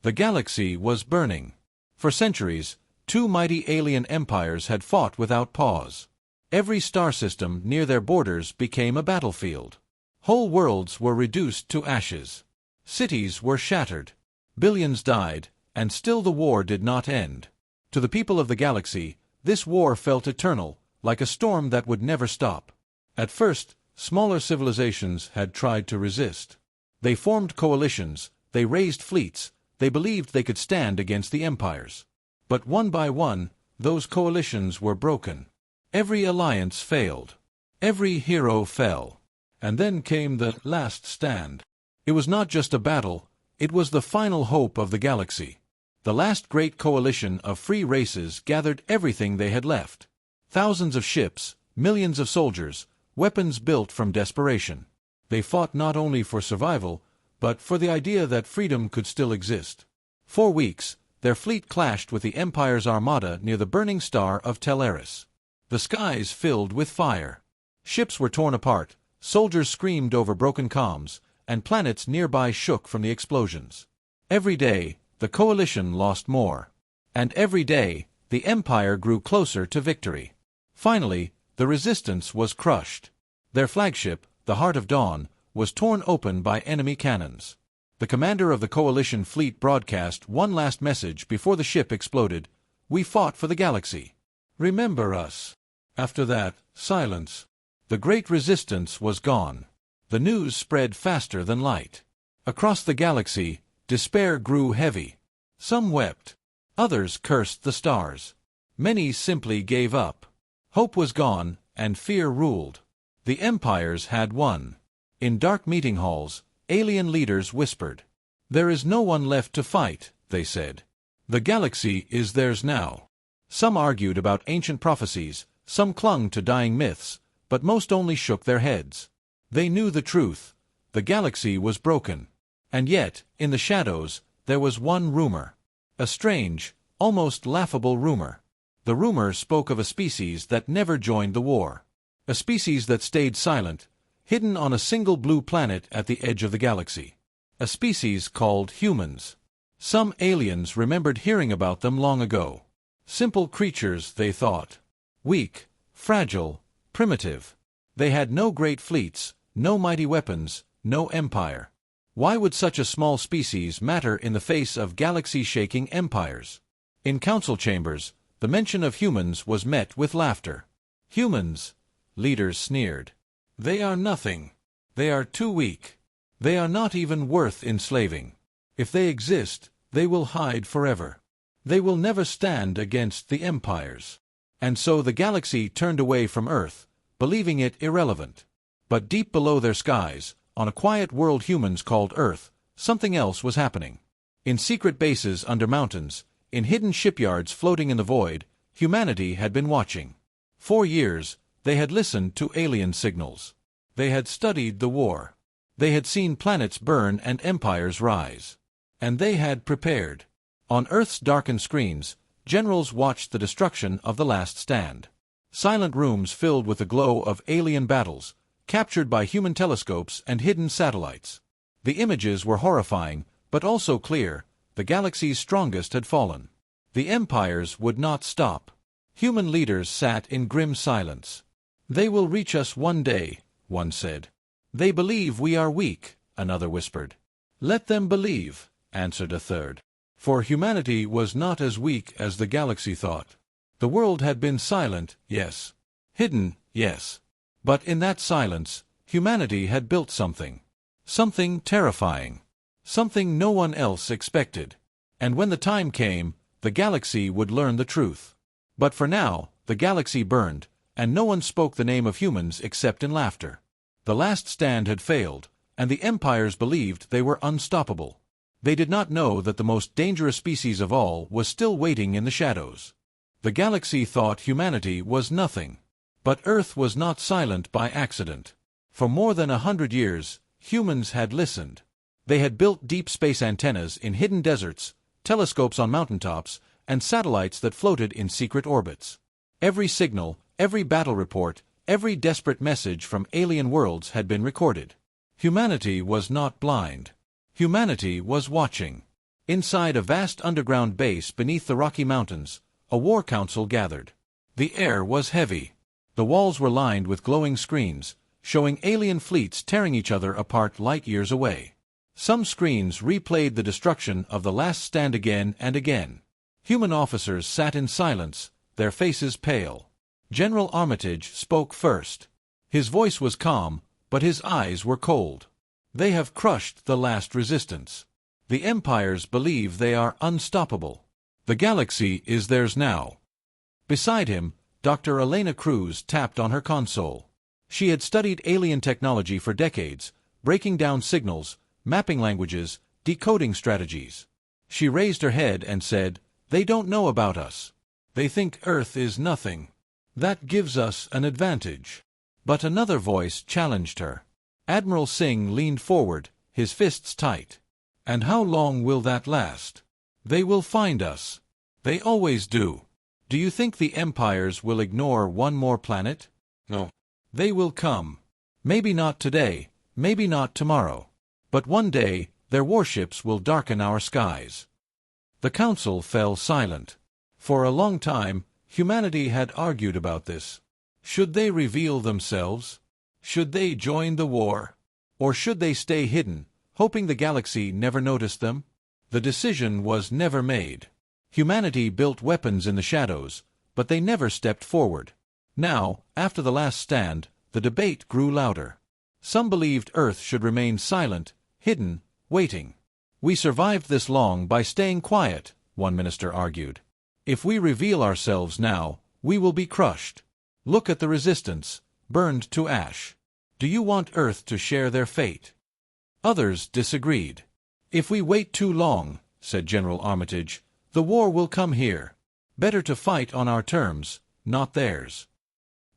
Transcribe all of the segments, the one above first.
The galaxy was burning. For centuries, two mighty alien empires had fought without pause. Every star system near their borders became a battlefield. Whole worlds were reduced to ashes. Cities were shattered. Billions died, and still the war did not end. To the people of the galaxy, this war felt eternal, like a storm that would never stop. At first, smaller civilizations had tried to resist. They formed coalitions, they raised fleets, they believed they could stand against the empires. But one by one, those coalitions were broken. Every alliance failed. Every hero fell. And then came the last stand. It was not just a battle, it was the final hope of the galaxy. The last great coalition of free races gathered everything they had left. Thousands of ships, millions of soldiers, weapons built from desperation. They fought not only for survival, but for the idea that freedom could still exist. For weeks, their fleet clashed with the Empire's armada near the burning star of Teleris. The skies filled with fire. Ships were torn apart, soldiers screamed over broken comms, and planets nearby shook from the explosions. Every day, the coalition lost more. And every day, the Empire grew closer to victory. Finally, the resistance was crushed. Their flagship, the Heart of Dawn, was torn open by enemy cannons. The commander of the coalition fleet broadcast one last message before the ship exploded: "We fought for the galaxy. Remember us." After that, silence. The great resistance was gone. The news spread faster than light. Across the galaxy, despair grew heavy. Some wept. Others cursed the stars. Many simply gave up. Hope was gone, and fear ruled. The empires had won. In dark meeting halls, alien leaders whispered. "There is no one left to fight," they said. "The galaxy is theirs now." Some argued about ancient prophecies, some clung to dying myths, but most only shook their heads. They knew the truth. The galaxy was broken. And yet, in the shadows, there was one rumor. A strange, almost laughable rumor. The rumor spoke of a species that never joined the war. A species that stayed silent, hidden on a single blue planet at the edge of the galaxy. A species called humans. Some aliens remembered hearing about them long ago. Simple creatures, they thought. Weak, fragile, primitive. They had no great fleets, no mighty weapons, no empire. Why would such a small species matter in the face of galaxy-shaking empires? In council chambers, the mention of humans was met with laughter. Humans, leaders sneered. They are nothing. They are too weak. They are not even worth enslaving. If they exist, they will hide forever. They will never stand against the empires. And so the galaxy turned away from Earth, believing it irrelevant. But deep below their skies, on a quiet world humans called Earth, something else was happening. In secret bases under mountains, in hidden shipyards floating in the void, humanity had been watching. For years, they had listened to alien signals. They had studied the war. They had seen planets burn and empires rise. And they had prepared. On Earth's darkened screens, generals watched the destruction of the last stand. Silent rooms filled with the glow of alien battles, captured by human telescopes and hidden satellites. The images were horrifying, but also clear. The galaxy's strongest had fallen. The empires would not stop. Human leaders sat in grim silence. "They will reach us one day," one said. "They believe we are weak," another whispered. "Let them believe," answered a third. For humanity was not as weak as the galaxy thought. The world had been silent, yes. Hidden, yes. But in that silence, humanity had built something. Something terrifying. Something no one else expected. And when the time came, the galaxy would learn the truth. But for now, the galaxy burned, and no one spoke the name of humans except in laughter. The last stand had failed, and the empires believed they were unstoppable. They did not know that the most dangerous species of all was still waiting in the shadows. The galaxy thought humanity was nothing. But Earth was not silent by accident. For more than 100 years, humans had listened. They had built deep space antennas in hidden deserts, telescopes on mountaintops, and satellites that floated in secret orbits. Every signal, every battle report, every desperate message from alien worlds had been recorded. Humanity was not blind. Humanity was watching. Inside a vast underground base beneath the Rocky Mountains, a war council gathered. The air was heavy. The walls were lined with glowing screens, showing alien fleets tearing each other apart light years away. Some screens replayed the destruction of the last stand again and again. Human officers sat in silence, their faces pale. General Armitage spoke first. His voice was calm, but his eyes were cold. They have crushed the last resistance. The empires believe they are unstoppable. The galaxy is theirs now. Beside him, Dr. Elena Cruz tapped on her console. She had studied alien technology for decades, breaking down signals, mapping languages, decoding strategies. She raised her head and said, "They don't know about us. They think Earth is nothing. That gives us an advantage." But another voice challenged her. Admiral Singh leaned forward, his fists tight. "And how long will that last? They will find us. They always do. Do you think the empires will ignore one more planet? No. They will come. Maybe not today, maybe not tomorrow. But one day, their warships will darken our skies." The council fell silent. For a long time, humanity had argued about this. Should they reveal themselves? Should they join the war? Or should they stay hidden, hoping the galaxy never noticed them? The decision was never made. Humanity built weapons in the shadows, but they never stepped forward. Now, after the last stand, the debate grew louder. Some believed Earth should remain silent, hidden, waiting. "We survived this long by staying quiet," one minister argued. "If we reveal ourselves now, we will be crushed. Look at the resistance, burned to ash. Do you want Earth to share their fate?" Others disagreed. "If we wait too long," said General Armitage, "the war will come here. Better to fight on our terms, not theirs."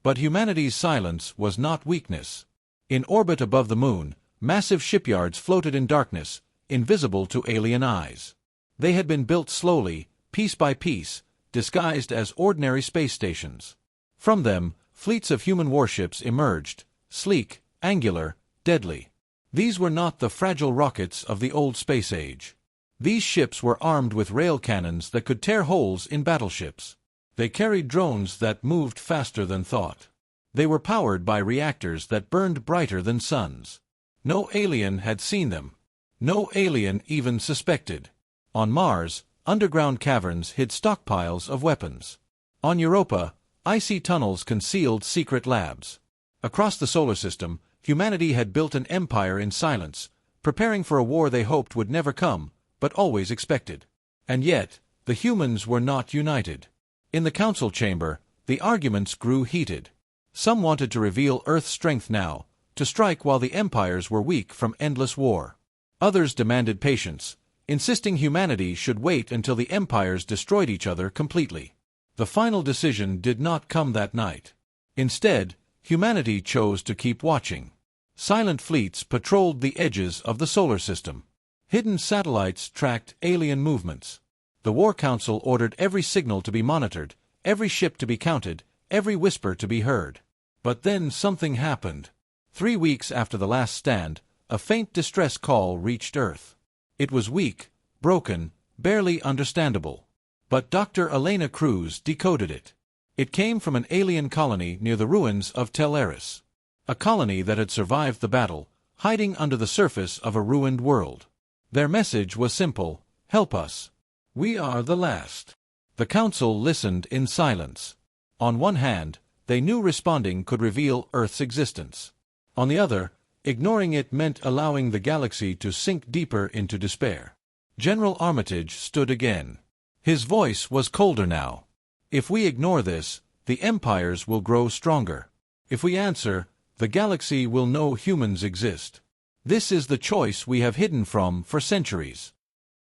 But humanity's silence was not weakness. In orbit above the moon, massive shipyards floated in darkness, invisible to alien eyes. They had been built slowly, piece by piece, disguised as ordinary space stations. From them, fleets of human warships emerged, sleek, angular, deadly. These were not the fragile rockets of the old space age. These ships were armed with rail cannons that could tear holes in battleships. They carried drones that moved faster than thought. They were powered by reactors that burned brighter than suns. No alien had seen them. No alien even suspected. On Mars, underground caverns hid stockpiles of weapons. On Europa, icy tunnels concealed secret labs. Across the solar system, humanity had built an empire in silence, preparing for a war they hoped would never come, but always expected. And yet, the humans were not united. In the council chamber, the arguments grew heated. Some wanted to reveal Earth's strength now, to strike while the empires were weak from endless war. Others demanded patience, insisting humanity should wait until the empires destroyed each other completely. The final decision did not come that night. Instead, humanity chose to keep watching. Silent fleets patrolled the edges of the solar system. Hidden satellites tracked alien movements. The War Council ordered every signal to be monitored, every ship to be counted, every whisper to be heard. But then something happened. 3 weeks after the last stand, a faint distress call reached Earth. It was weak, broken, barely understandable. But Dr. Elena Cruz decoded it. It came from an alien colony near the ruins of Tel Eris. A colony that had survived the battle, hiding under the surface of a ruined world. Their message was simple: help us. We are the last. The council listened in silence. On one hand, they knew responding could reveal Earth's existence. On the other, ignoring it meant allowing the galaxy to sink deeper into despair. General Armitage stood again. His voice was colder now. "If we ignore this, the empires will grow stronger. If we answer, the galaxy will know humans exist. This is the choice we have hidden from for centuries."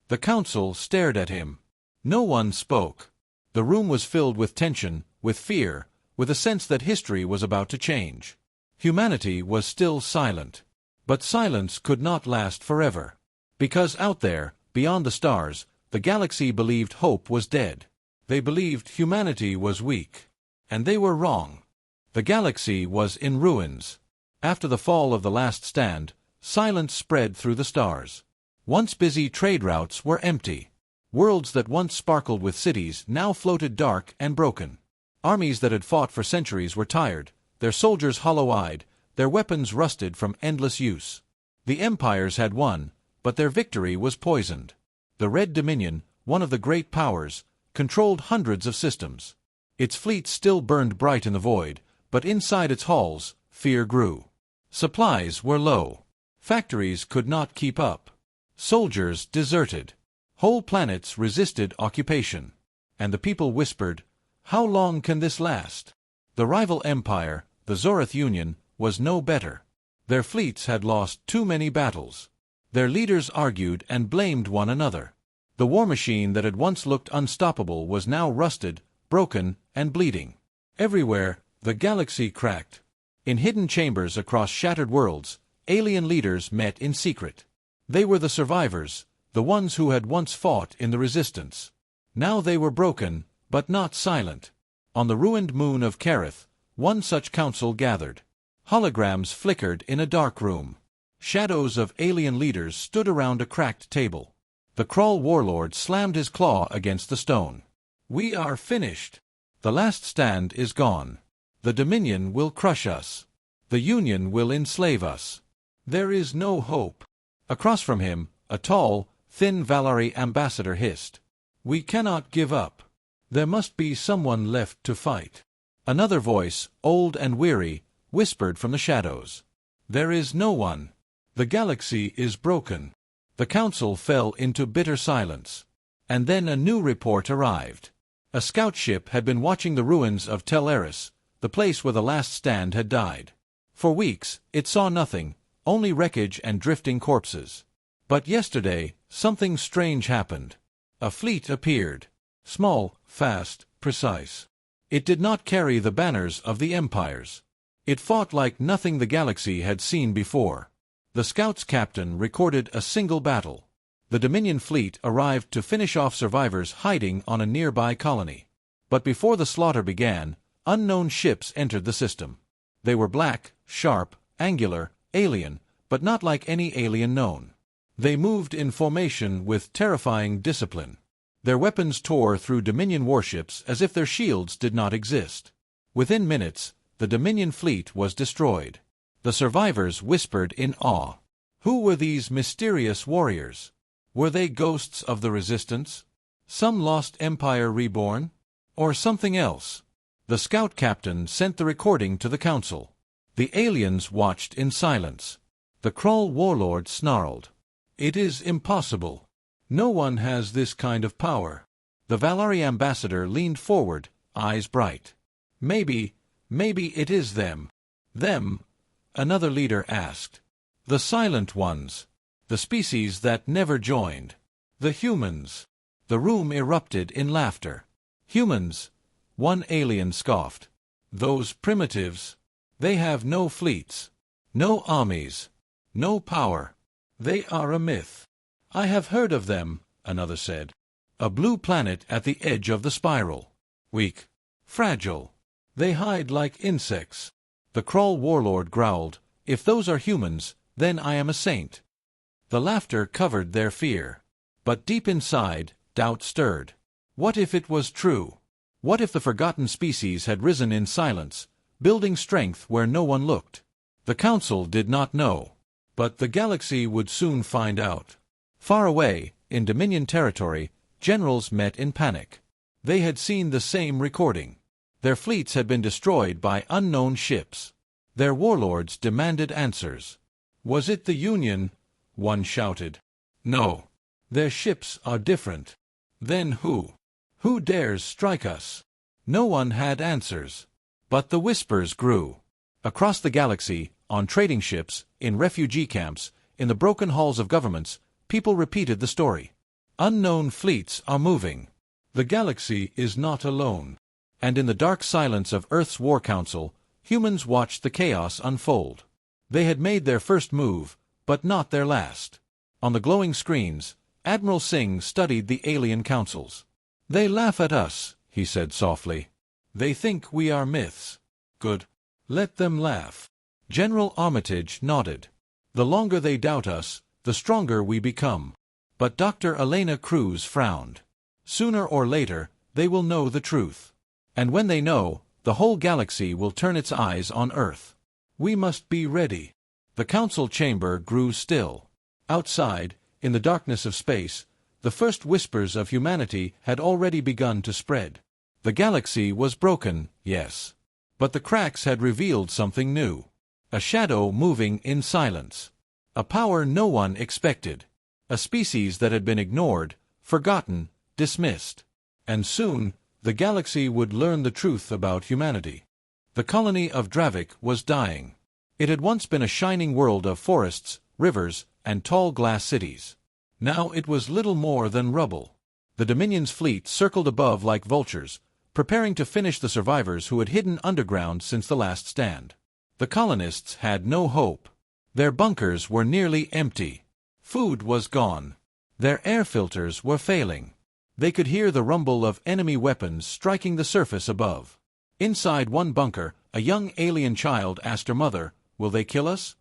The council stared at him. No one spoke. The room was filled with tension, with fear, with a sense that history was about to change. Humanity was still silent. But silence could not last forever. Because out there, beyond the stars, the galaxy believed hope was dead. They believed humanity was weak. And they were wrong. The galaxy was in ruins. After the fall of the last stand, silence spread through the stars. Once busy trade routes were empty. Worlds that once sparkled with cities now floated dark and broken. Armies that had fought for centuries were tired, their soldiers hollow-eyed, their weapons rusted from endless use. The empires had won, but their victory was poisoned. The Red Dominion, one of the great powers, controlled hundreds of systems. Its fleets still burned bright in the void, but inside its halls, fear grew. Supplies were low. Factories could not keep up. Soldiers deserted. Whole planets resisted occupation. And the people whispered, "How long can this last?" The rival empire, the Zorith Union, was no better. Their fleets had lost too many battles. Their leaders argued and blamed one another. The war machine that had once looked unstoppable was now rusted, broken, and bleeding. Everywhere, the galaxy cracked. In hidden chambers across shattered worlds, alien leaders met in secret. They were the survivors, the ones who had once fought in the resistance. Now they were broken, but not silent. On the ruined moon of Kareth, one such council gathered. Holograms flickered in a dark room. Shadows of alien leaders stood around a cracked table. The Krull warlord slammed his claw against the stone. "We are finished. The last stand is gone. The Dominion will crush us. The Union will enslave us. There is no hope." Across from him, a tall, thin Valari ambassador hissed, "We cannot give up. There must be someone left to fight." Another voice, old and weary, whispered from the shadows, "There is no one. The galaxy is broken." The council fell into bitter silence. And then a new report arrived. A scout ship had been watching the ruins of Tel Eris, the place where the last stand had died. For weeks, it saw nothing, only wreckage and drifting corpses. But yesterday, something strange happened. A fleet appeared. Small, fast, precise. It did not carry the banners of the empires. It fought like nothing the galaxy had seen before. The scout's captain recorded a single battle. The Dominion fleet arrived to finish off survivors hiding on a nearby colony. But before the slaughter began, unknown ships entered the system. They were black, sharp, angular, alien, but not like any alien known. They moved in formation with terrifying discipline. Their weapons tore through Dominion warships as if their shields did not exist. Within minutes, the Dominion fleet was destroyed. The survivors whispered in awe. Who were these mysterious warriors? Were they ghosts of the resistance? Some lost empire reborn? Or something else? The scout captain sent the recording to the council. The aliens watched in silence. The Krull warlord snarled, "It is impossible. No one has this kind of power." The Valari ambassador leaned forward, eyes bright. Maybe it is them." "Them?" another leader asked. "The silent ones. The species that never joined. The humans." The room erupted in laughter. "Humans?" one alien scoffed. "Those primitives. They have no fleets, no armies, no power. They are a myth." "I have heard of them," another said. "A blue planet at the edge of the spiral. Weak, fragile. They hide like insects." The Krull warlord growled, "If those are humans, then I am a saint." The laughter covered their fear. But deep inside, doubt stirred. What if it was true? What if the forgotten species had risen in silence, building strength where no one looked? The council did not know. But the galaxy would soon find out. Far away, in Dominion territory, generals met in panic. They had seen the same recording. Their fleets had been destroyed by unknown ships. Their warlords demanded answers. "Was it the Union?" one shouted. "No. Their ships are different." "Then who? Who dares strike us?" No one had answers. But the whispers grew. Across the galaxy, on trading ships, in refugee camps, in the broken halls of governments, people repeated the story. Unknown fleets are moving. The galaxy is not alone. And in the dark silence of Earth's War Council, humans watched the chaos unfold. They had made their first move, but not their last. On the glowing screens, Admiral Singh studied the alien councils. "They laugh at us," he said softly. "They think we are myths. Good. Let them laugh." General Armitage nodded. "The longer they doubt us, the stronger we become." But Dr. Elena Cruz frowned. Sooner or later, they will know the truth. And when they know, the whole galaxy will turn its eyes on Earth. We must be ready. The council chamber grew still. Outside, in the darkness of space, the first whispers of humanity had already begun to spread. The galaxy was broken, yes. But the cracks had revealed something new. A shadow moving in silence. A power no one expected. A species that had been ignored, forgotten, dismissed. And soon, the galaxy would learn the truth about humanity. The colony of Dravik was dying. It had once been a shining world of forests, rivers, and tall glass cities. Now it was little more than rubble. The Dominion's fleet circled above like vultures, preparing to finish the survivors who had hidden underground since the last stand. The colonists had no hope. Their bunkers were nearly empty. Food was gone. Their air filters were failing. They could hear the rumble of enemy weapons striking the surface above. Inside one bunker, a young alien child asked her mother, "Will they kill us?"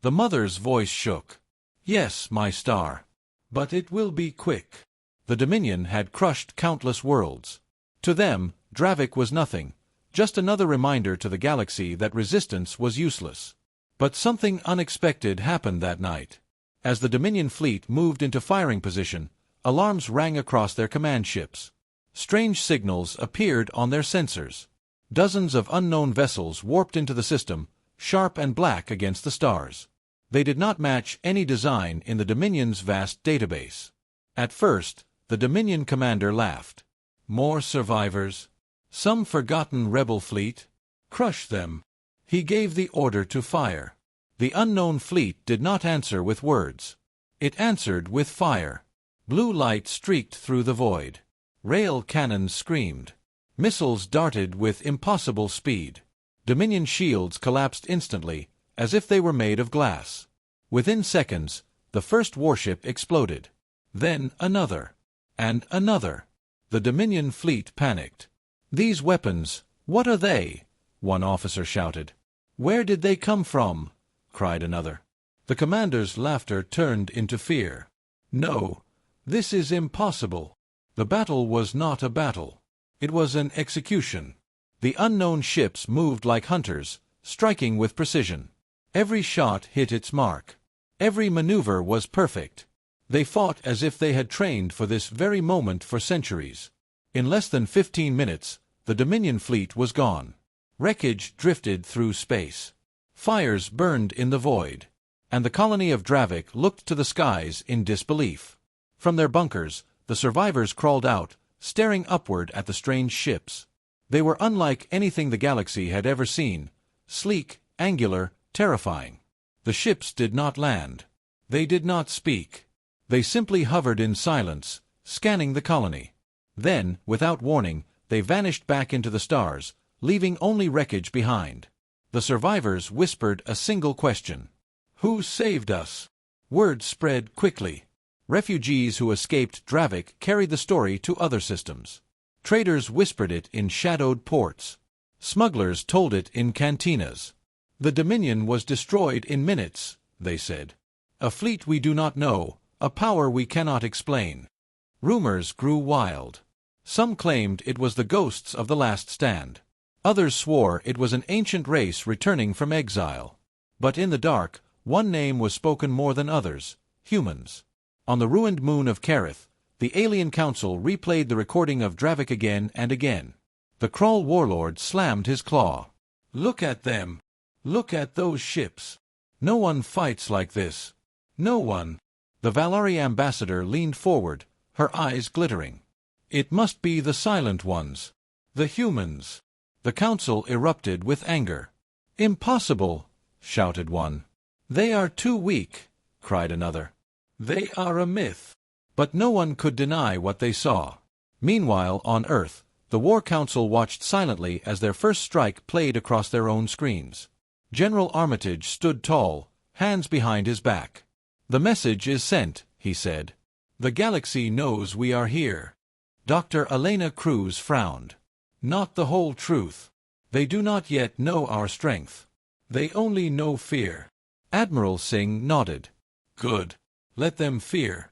The mother's voice shook. "Yes, my star. But it will be quick." The Dominion had crushed countless worlds. To them, Dravik was nothing, just another reminder to the galaxy that resistance was useless. But something unexpected happened that night. As the Dominion fleet moved into firing position, alarms rang across their command ships. Strange signals appeared on their sensors. Dozens of unknown vessels warped into the system, sharp and black against the stars. They did not match any design in the Dominion's vast database. At first, the Dominion commander laughed. More survivors? Some forgotten rebel fleet? Crush them. He gave the order to fire. The unknown fleet did not answer with words. It answered with fire. Blue light streaked through the void. Rail cannons screamed. Missiles darted with impossible speed. Dominion shields collapsed instantly, as if they were made of glass. Within seconds, the first warship exploded. Then another. And another. The Dominion fleet panicked. "These weapons, what are they?" one officer shouted. "Where did they come from?" cried another. The commander's laughter turned into fear. "No, this is impossible." The battle was not a battle. It was an execution. The unknown ships moved like hunters, striking with precision. Every shot hit its mark. Every maneuver was perfect. They fought as if they had trained for this very moment for centuries. In less than 15 minutes, the Dominion fleet was gone. Wreckage drifted through space. Fires burned in the void. And the colony of Dravik looked to the skies in disbelief. From their bunkers, the survivors crawled out, staring upward at the strange ships. They were unlike anything the galaxy had ever seen, sleek, angular, terrifying. The ships did not land. They did not speak. They simply hovered in silence, scanning the colony. Then, without warning, they vanished back into the stars, leaving only wreckage behind. The survivors whispered a single question. "Who saved us?" Word spread quickly. Refugees who escaped Dravik carried the story to other systems. Traders whispered it in shadowed ports. Smugglers told it in cantinas. "The Dominion was destroyed in minutes," they said. "A fleet we do not know, a power we cannot explain." Rumors grew wild. Some claimed it was the ghosts of the last stand. Others swore it was an ancient race returning from exile. But in the dark, one name was spoken more than others: humans. On the ruined moon of Kareth, the Alien Council replayed the recording of Dravik again and again. The Krull warlord slammed his claw. "Look at them! Look at those ships! No one fights like this. No one." The Valari ambassador leaned forward, her eyes glittering. "It must be the Silent Ones. The humans." The council erupted with anger. "Impossible!" shouted one. "They are too weak," cried another. "They are a myth." But no one could deny what they saw. Meanwhile, on Earth, the War Council watched silently as their first strike played across their own screens. General Armitage stood tall, hands behind his back. "The message is sent," he said. "The galaxy knows we are here." Dr. Elena Cruz frowned. "Not the whole truth. They do not yet know our strength. They only know fear." Admiral Singh nodded. "Good. Let them fear.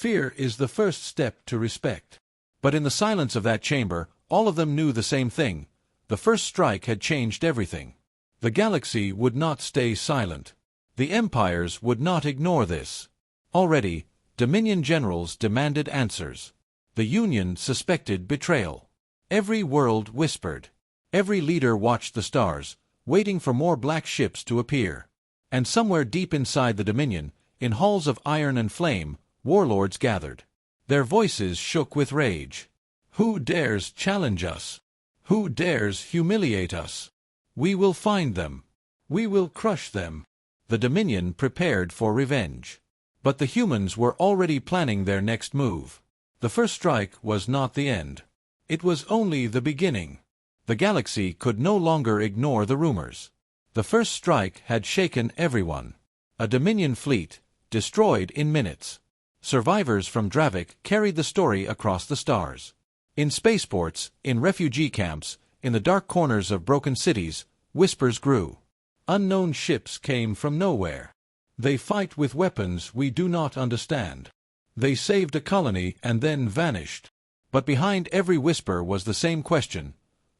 Fear is the first step to respect. But in the silence of that chamber, all of them knew the same thing. The first strike had changed everything. The galaxy would not stay silent. The empires would not ignore this. Already, Dominion generals demanded answers. The Union suspected betrayal. Every world whispered. Every leader watched the stars, waiting for more black ships to appear. And somewhere deep inside the Dominion, in halls of iron and flame, warlords gathered. Their voices shook with rage. Who dares challenge us? Who dares humiliate us? We will find them. We will crush them. The Dominion prepared for revenge. But the humans were already planning their next move. The first strike was not the end. It was only the beginning. The galaxy could no longer ignore the rumors. The first strike had shaken everyone. A Dominion fleet, destroyed in minutes. Survivors from Dravik carried the story across the stars. In spaceports, in refugee camps, in the dark corners of broken cities, whispers grew. Unknown ships came from nowhere. They fight with weapons we do not understand. They saved a colony and then vanished. But behind every whisper was the same question.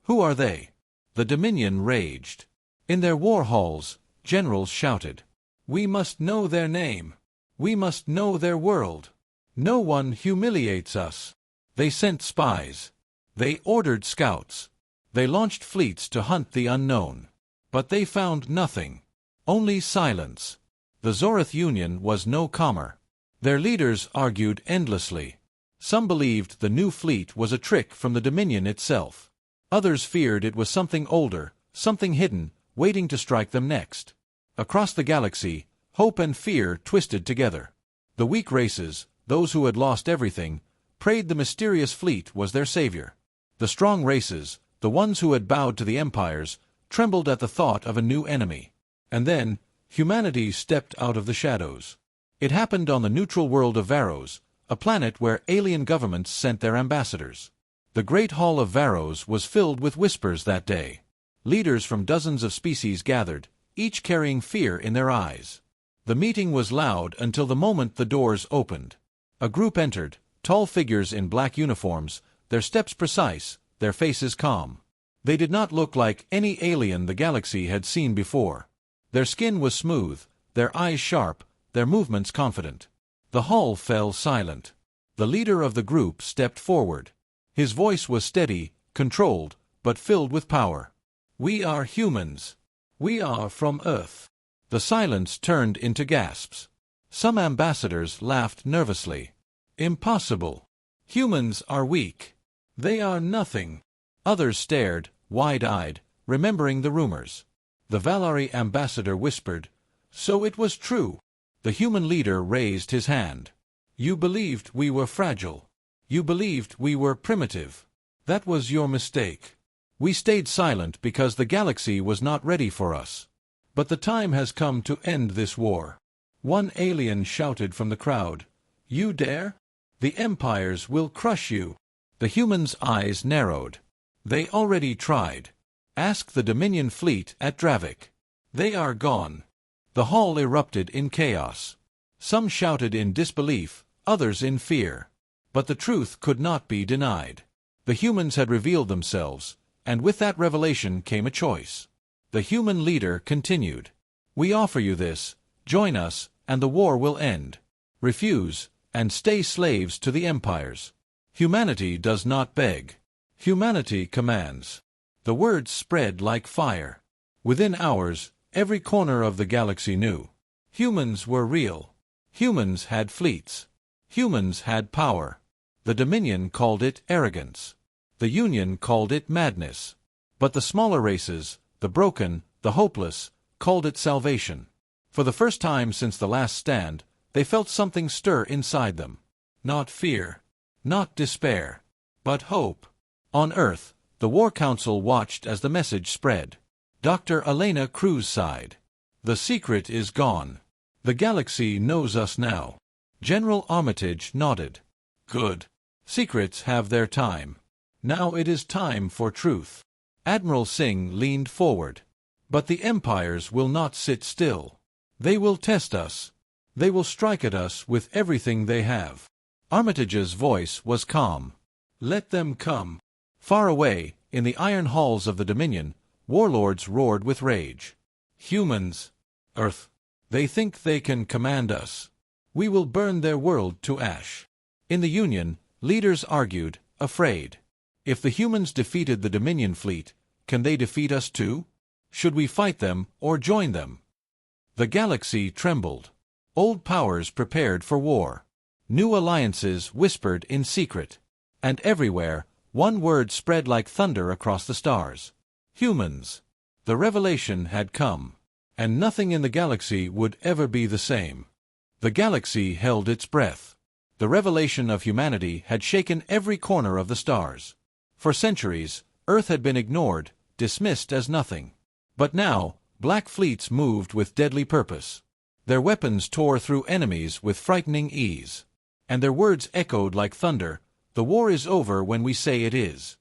Who are they? The Dominion raged. In their war halls, generals shouted. We must know their name. We must know their world. No one humiliates us. They sent spies. They ordered scouts. They launched fleets to hunt the unknown. But they found nothing. Only silence. The Zorith Union was no calmer. Their leaders argued endlessly. Some believed the new fleet was a trick from the Dominion itself. Others feared it was something older, something hidden, waiting to strike them next. Across the galaxy, hope and fear twisted together. The weak races, those who had lost everything, prayed the mysterious fleet was their savior. The strong races, the ones who had bowed to the empires, trembled at the thought of a new enemy. And then, humanity stepped out of the shadows. It happened on the neutral world of Varos, a planet where alien governments sent their ambassadors. The Great Hall of Varos was filled with whispers that day. Leaders from dozens of species gathered, each carrying fear in their eyes. The meeting was loud until the moment the doors opened. A group entered, tall figures in black uniforms, their steps precise, their faces calm. They did not look like any alien the galaxy had seen before. Their skin was smooth, their eyes sharp, their movements confident. The hall fell silent. The leader of the group stepped forward. His voice was steady, controlled, but filled with power. We are humans. We are from Earth. The silence turned into gasps. Some ambassadors laughed nervously. Impossible. Humans are weak. They are nothing. Others stared, wide-eyed, remembering the rumors. The Valari ambassador whispered, So it was true. The human leader raised his hand. You believed we were fragile. You believed we were primitive. That was your mistake. We stayed silent because the galaxy was not ready for us. But the time has come to end this war. One alien shouted from the crowd, You dare? The empires will crush you. The humans' eyes narrowed. They already tried. Ask the Dominion fleet at Dravik. They are gone. The hall erupted in chaos. Some shouted in disbelief, others in fear. But the truth could not be denied. The humans had revealed themselves, and with that revelation came a choice. The human leader continued. We offer you this, join us, and the war will end. Refuse, and stay slaves to the empires. Humanity does not beg. Humanity commands. The words spread like fire. Within hours, every corner of the galaxy knew. Humans were real. Humans had fleets. Humans had power. The Dominion called it arrogance. The Union called it madness. But the smaller races, the broken, the hopeless, called it salvation. For the first time since the last stand, they felt something stir inside them. Not fear. Not despair. But hope. On Earth, the War Council watched as the message spread. Dr. Elena Cruz sighed. The secret is gone. The galaxy knows us now. General Armitage nodded. Good. Secrets have their time. Now it is time for truth. Admiral Singh leaned forward. But the empires will not sit still. They will test us. They will strike at us with everything they have. Armitage's voice was calm. "Let them come." Far away, in the iron halls of the Dominion, warlords roared with rage. "Humans! Earth! They think they can command us. We will burn their world to ash." In the Union, leaders argued, afraid. If the humans defeated the Dominion fleet, can they defeat us too? Should we fight them or join them? The galaxy trembled. Old powers prepared for war. New alliances whispered in secret. And everywhere, one word spread like thunder across the stars. Humans. The revelation had come. And nothing in the galaxy would ever be the same. The galaxy held its breath. The revelation of humanity had shaken every corner of the stars. For centuries, Earth had been ignored, dismissed as nothing. But now, black fleets moved with deadly purpose. Their weapons tore through enemies with frightening ease. And their words echoed like thunder, "The war is over when we say it is."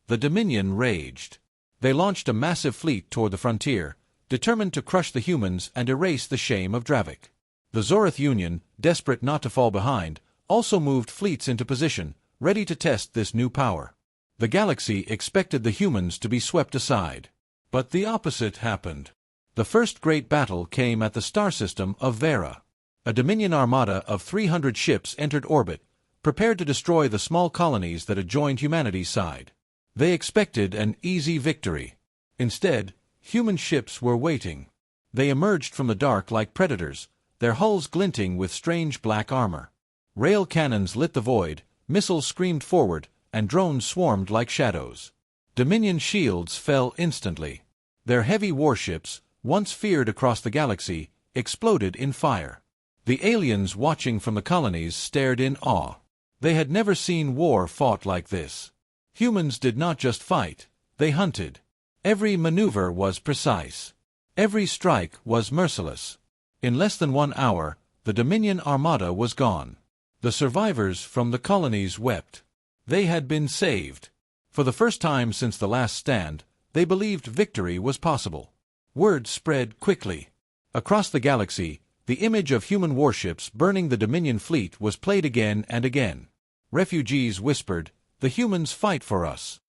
The Dominion raged. They launched a massive fleet toward the frontier, determined to crush the humans and erase the shame of Dravik. The Zorith Union, desperate not to fall behind, also moved fleets into position, ready to test this new power. The galaxy expected the humans to be swept aside. But the opposite happened. The first great battle came at the star system of Vera. A Dominion armada of 300 ships entered orbit, prepared to destroy the small colonies that had joined humanity's side. They expected an easy victory. Instead, human ships were waiting. They emerged from the dark like predators, their hulls glinting with strange black armor. Rail cannons lit the void, missiles screamed forward, and drones swarmed like shadows. Dominion shields fell instantly. Their heavy warships, once feared across the galaxy, exploded in fire. The aliens watching from the colonies stared in awe. They had never seen war fought like this. Humans did not just fight, they hunted. Every maneuver was precise. Every strike was merciless. In less than 1 hour, the Dominion armada was gone. The survivors from the colonies wept. They had been saved. For the first time since the last stand, they believed victory was possible. Word spread quickly. Across the galaxy, the image of human warships burning the Dominion fleet was played again and again. Refugees whispered, "The humans fight for us."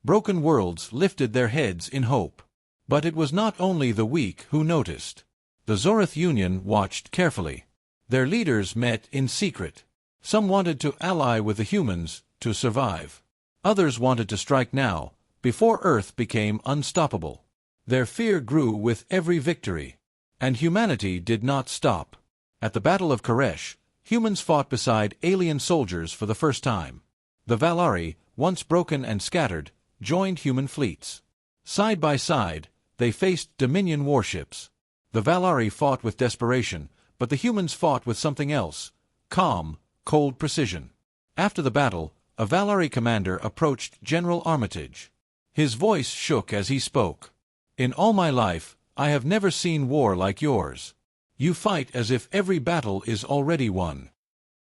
Broken worlds lifted their heads in hope. But it was not only the weak who noticed. The Zorith Union watched carefully. Their leaders met in secret. Some wanted to ally with the humans to survive. Others wanted to strike now, before Earth became unstoppable. Their fear grew with every victory. And humanity did not stop. At the Battle of Koresh, humans fought beside alien soldiers for the first time. The Valari, once broken and scattered, joined human fleets. Side by side, they faced Dominion warships. The Valari fought with desperation, but the humans fought with something else: calm, cold precision. After the battle, a Valari commander approached General Armitage. His voice shook as he spoke. "In all my life, I have never seen war like yours. You fight as if every battle is already won."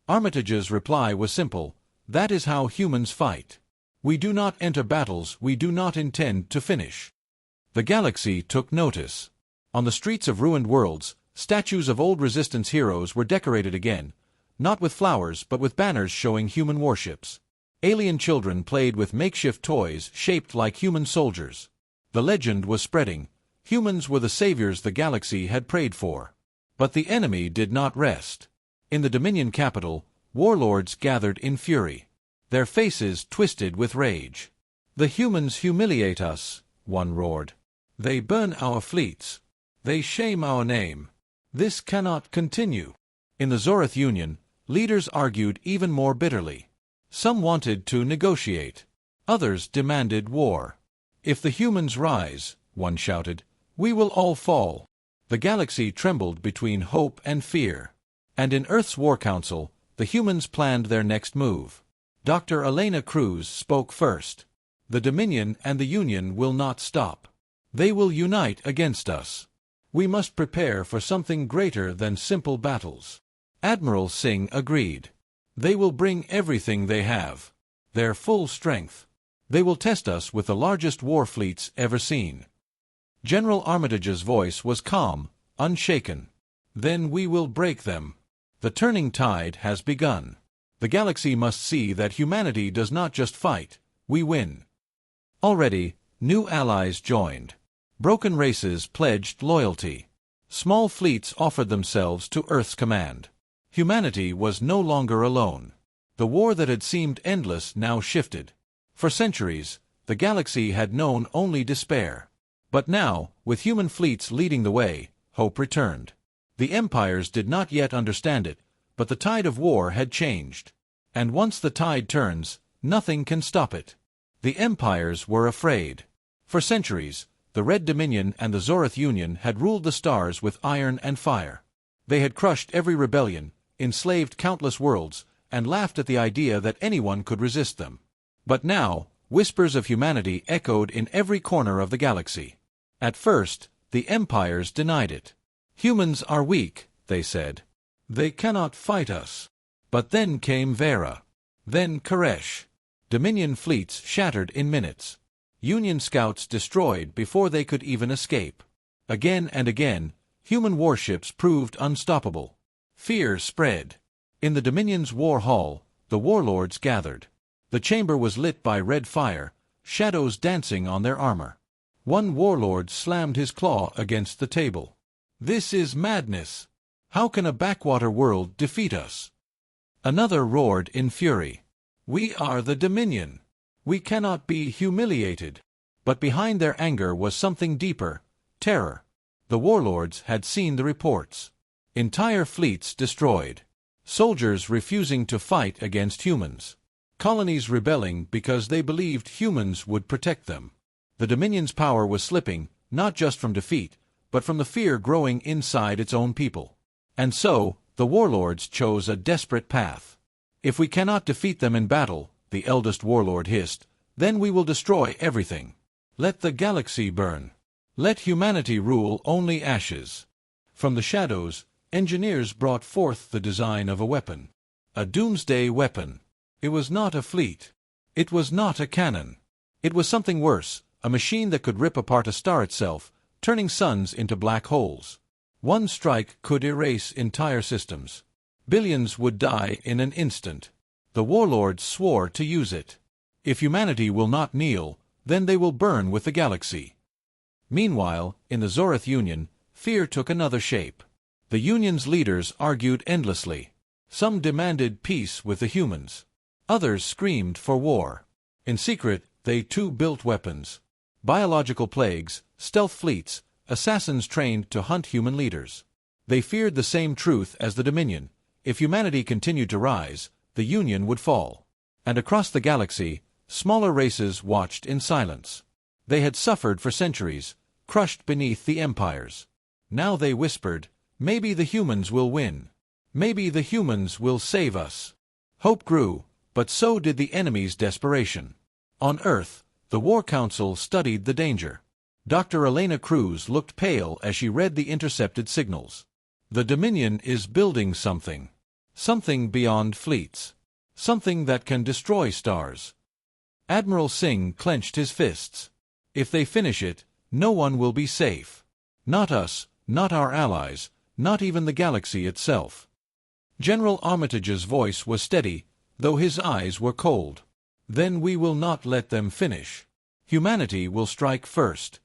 Armitage's reply was simple: "That is how humans fight. We do not enter battles we do not intend to finish." The galaxy took notice. On the streets of ruined worlds, statues of old resistance heroes were decorated again, not with flowers but with banners showing human warships. Alien children played with makeshift toys shaped like human soldiers. The legend was spreading. Humans were the saviors the galaxy had prayed for. But the enemy did not rest. In the Dominion capital, warlords gathered in fury. Their faces twisted with rage. "The humans humiliate us," one roared. "They burn our fleets. They shame our name. This cannot continue." In the Zorith Union, leaders argued even more bitterly. Some wanted to negotiate. Others demanded war. "If the humans rise," one shouted, "we will all fall." The galaxy trembled between hope and fear. And in Earth's War Council, the humans planned their next move. Dr. Elena Cruz spoke first. "The Dominion and the Union will not stop. They will unite against us. We must prepare for something greater than simple battles." Admiral Singh agreed. "They will bring everything they have. Their full strength. They will test us with the largest war fleets ever seen." General Armitage's voice was calm, unshaken. "Then we will break them. The turning tide has begun. The galaxy must see that humanity does not just fight, we win. Already, new allies joined. Broken races pledged loyalty. Small fleets offered themselves to Earth's command. Humanity was no longer alone. The war that had seemed endless now shifted. For centuries, the galaxy had known only despair. But now, with human fleets leading the way, hope returned. The empires did not yet understand it, but the tide of war had changed. And once the tide turns, nothing can stop it. The empires were afraid. For centuries, the Red Dominion and the Zorith Union had ruled the stars with iron and fire. They had crushed every rebellion, enslaved countless worlds, and laughed at the idea that anyone could resist them. But now, whispers of humanity echoed in every corner of the galaxy. At first, the empires denied it. Humans are weak, they said. They cannot fight us. But then came Vera. Then Koresh. Dominion fleets shattered in minutes. Union scouts destroyed before they could even escape. Again and again, human warships proved unstoppable. Fear spread. In the Dominion's war hall, the warlords gathered. The chamber was lit by red fire, shadows dancing on their armor. One warlord slammed his claw against the table. "This is madness. How can a backwater world defeat us?" Another roared in fury. "We are the Dominion. We cannot be humiliated." But behind their anger was something deeper: terror. The warlords had seen the reports. Entire fleets destroyed. Soldiers refusing to fight against humans. Colonies rebelling because they believed humans would protect them. The Dominion's power was slipping, not just from defeat, but from the fear growing inside its own people. And so, the warlords chose a desperate path. "If we cannot defeat them in battle," the eldest warlord hissed, "then we will destroy everything. Let the galaxy burn. Let humanity rule only ashes." From the shadows, engineers brought forth the design of a weapon. A doomsday weapon. It was not a fleet. It was not a cannon. It was something worse, a machine that could rip apart a star itself, turning suns into black holes. One strike could erase entire systems. Billions would die in an instant. The warlords swore to use it. If humanity will not kneel, then they will burn with the galaxy. Meanwhile, in the Zorith Union, fear took another shape. The Union's leaders argued endlessly. Some demanded peace with the humans. Others screamed for war. In secret, they too built weapons. Biological plagues, stealth fleets, assassins trained to hunt human leaders. They feared the same truth as the Dominion. If humanity continued to rise, the Union would fall. And across the galaxy, smaller races watched in silence. They had suffered for centuries, crushed beneath the empires. Now they whispered, "Maybe the humans will win. Maybe the humans will save us." Hope grew, but so did the enemy's desperation. On Earth, the War Council studied the danger. Dr. Elena Cruz looked pale as she read the intercepted signals. The Dominion is building something. Something beyond fleets. Something that can destroy stars. Admiral Singh clenched his fists. If they finish it, no one will be safe. Not us, not our allies, not even the galaxy itself. General Armitage's voice was steady, though his eyes were cold. "Then we will not let them finish. Humanity will strike first."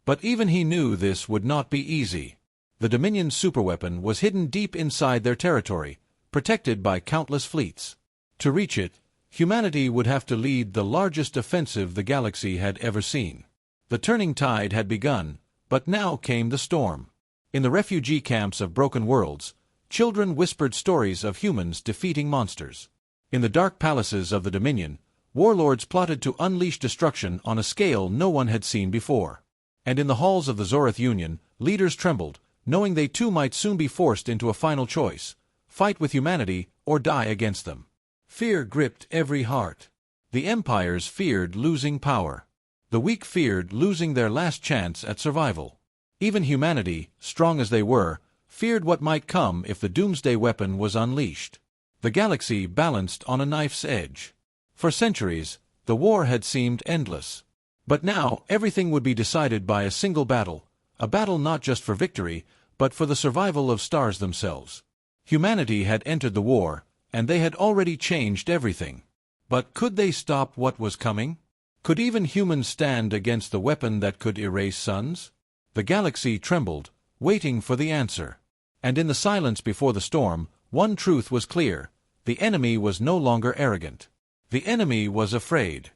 But even he knew this would not be easy. The Dominion's superweapon was hidden deep inside their territory, protected by countless fleets. To reach it, humanity would have to lead the largest offensive the galaxy had ever seen. The turning tide had begun, but now came the storm. In the refugee camps of broken worlds, children whispered stories of humans defeating monsters. In the dark palaces of the Dominion, warlords plotted to unleash destruction on a scale no one had seen before. And in the halls of the Zorith Union, leaders trembled, knowing they too might soon be forced into a final choice: fight with humanity or die against them. Fear gripped every heart. The empires feared losing power. The weak feared losing their last chance at survival. Even humanity, strong as they were, feared what might come if the doomsday weapon was unleashed. The galaxy balanced on a knife's edge. For centuries, the war had seemed endless. But now everything would be decided by a single battle, a battle not just for victory, but for the survival of stars themselves. Humanity had entered the war, and they had already changed everything. But could they stop what was coming? Could even humans stand against the weapon that could erase suns? The galaxy trembled, waiting for the answer. And in the silence before the storm, one truth was clear: the enemy was no longer arrogant. The enemy was afraid.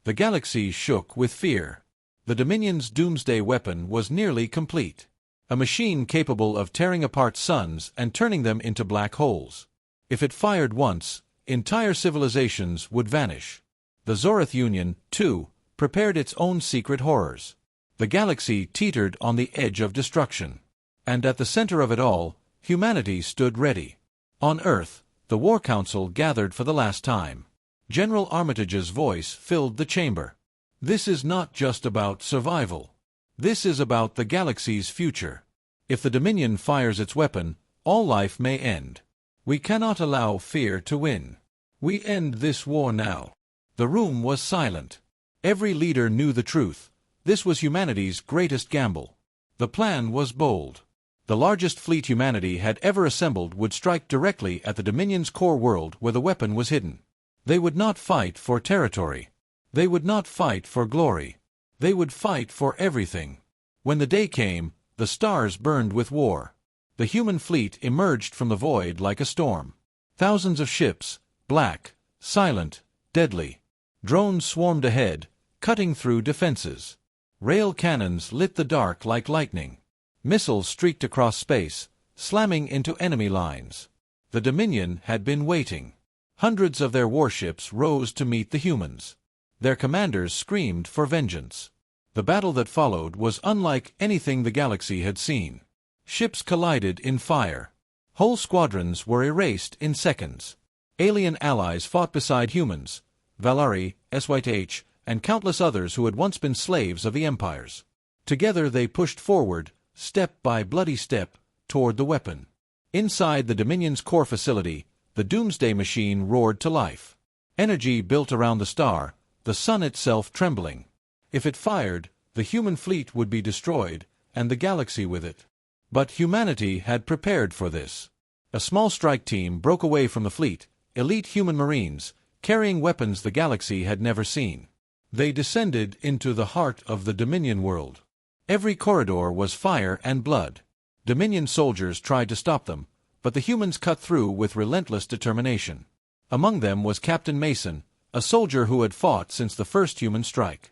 The galaxy shook with fear. The Dominion's doomsday weapon was nearly complete. A machine capable of tearing apart suns and turning them into black holes. If it fired once, entire civilizations would vanish. The Zorith Union, too, prepared its own secret horrors. The galaxy teetered on the edge of destruction. And at the center of it all, humanity stood ready. On Earth, the War Council gathered for the last time. General Armitage's voice filled the chamber. This is not just about survival. This is about the galaxy's future. If the Dominion fires its weapon, all life may end. We cannot allow fear to win. We end this war now. The room was silent. Every leader knew the truth. This was humanity's greatest gamble. The plan was bold. The largest fleet humanity had ever assembled would strike directly at the Dominion's core world where the weapon was hidden. They would not fight for territory. They would not fight for glory. They would fight for everything. When the day came, the stars burned with war. The human fleet emerged from the void like a storm. Thousands of ships, black, silent, deadly. Drones swarmed ahead, cutting through defenses. Rail cannons lit the dark like lightning. Missiles streaked across space, slamming into enemy lines. The Dominion had been waiting. Hundreds of their warships rose to meet the humans. Their commanders screamed for vengeance. The battle that followed was unlike anything the galaxy had seen. Ships collided in fire. Whole squadrons were erased in seconds. Alien allies fought beside humans, Valari, HFY, and countless others who had once been slaves of the empires. Together they pushed forward, step by bloody step, toward the weapon. Inside the Dominion's core facility, the doomsday machine roared to life. Energy built around the star, the sun itself trembling. If it fired, the human fleet would be destroyed, and the galaxy with it. But humanity had prepared for this. A small strike team broke away from the fleet, elite human marines, carrying weapons the galaxy had never seen. They descended into the heart of the Dominion world. Every corridor was fire and blood. Dominion soldiers tried to stop them, but the humans cut through with relentless determination. Among them was Captain Mason, a soldier who had fought since the first human strike.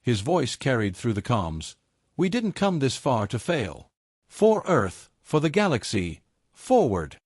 His voice carried through the comms. "We didn't come this far to fail. For Earth, for the galaxy, forward!"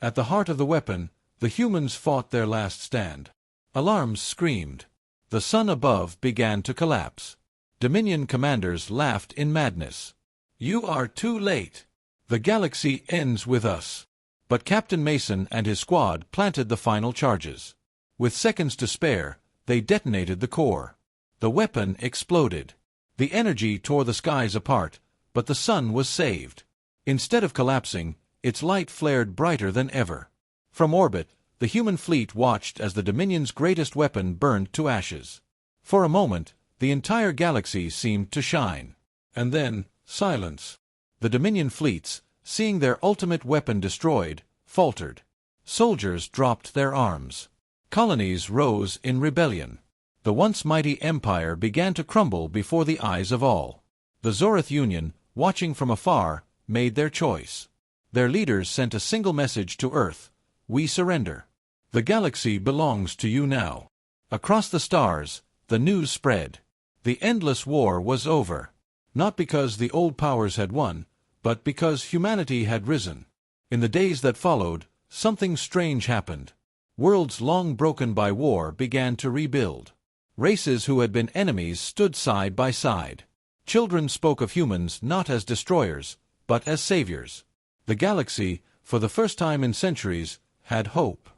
At the heart of the weapon, the humans fought their last stand. Alarms screamed. The sun above began to collapse. Dominion commanders laughed in madness. "You are too late. The galaxy ends with us." But Captain Mason and his squad planted the final charges. With seconds to spare, they detonated the core. The weapon exploded. The energy tore the skies apart, but the sun was saved. Instead of collapsing, its light flared brighter than ever. From orbit, the human fleet watched as the Dominion's greatest weapon burned to ashes. For a moment, the entire galaxy seemed to shine. And then, silence. The Dominion fleets, seeing their ultimate weapon destroyed, faltered. Soldiers dropped their arms. Colonies rose in rebellion. The once mighty empire began to crumble before the eyes of all. The Zorith Union, watching from afar, made their choice. Their leaders sent a single message to Earth: "We surrender. The galaxy belongs to you now." Across the stars, the news spread. The endless war was over. Not because the old powers had won, but because humanity had risen. In the days that followed, something strange happened. Worlds long broken by war began to rebuild. Races who had been enemies stood side by side. Children spoke of humans not as destroyers, but as saviors. The galaxy, for the first time in centuries, had hope.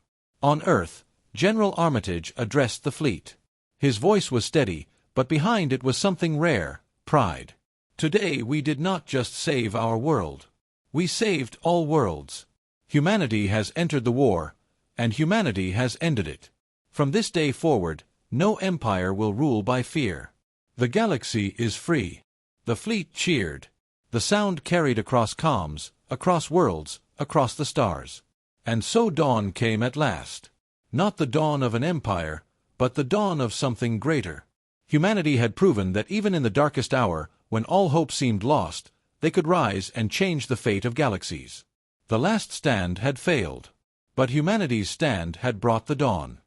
On Earth, General Armitage addressed the fleet. His voice was steady, but behind it was something rare: pride. "Today we did not just save our world. We saved all worlds. Humanity has entered the war, and humanity has ended it. From this day forward, no empire will rule by fear. The galaxy is free." The fleet cheered. The sound carried across comms, across worlds, across the stars. And so dawn came at last. Not the dawn of an empire, but the dawn of something greater. Humanity had proven that even in the darkest hour, when all hope seemed lost, they could rise and change the fate of galaxies. The last stand had failed. But humanity's stand had brought the dawn.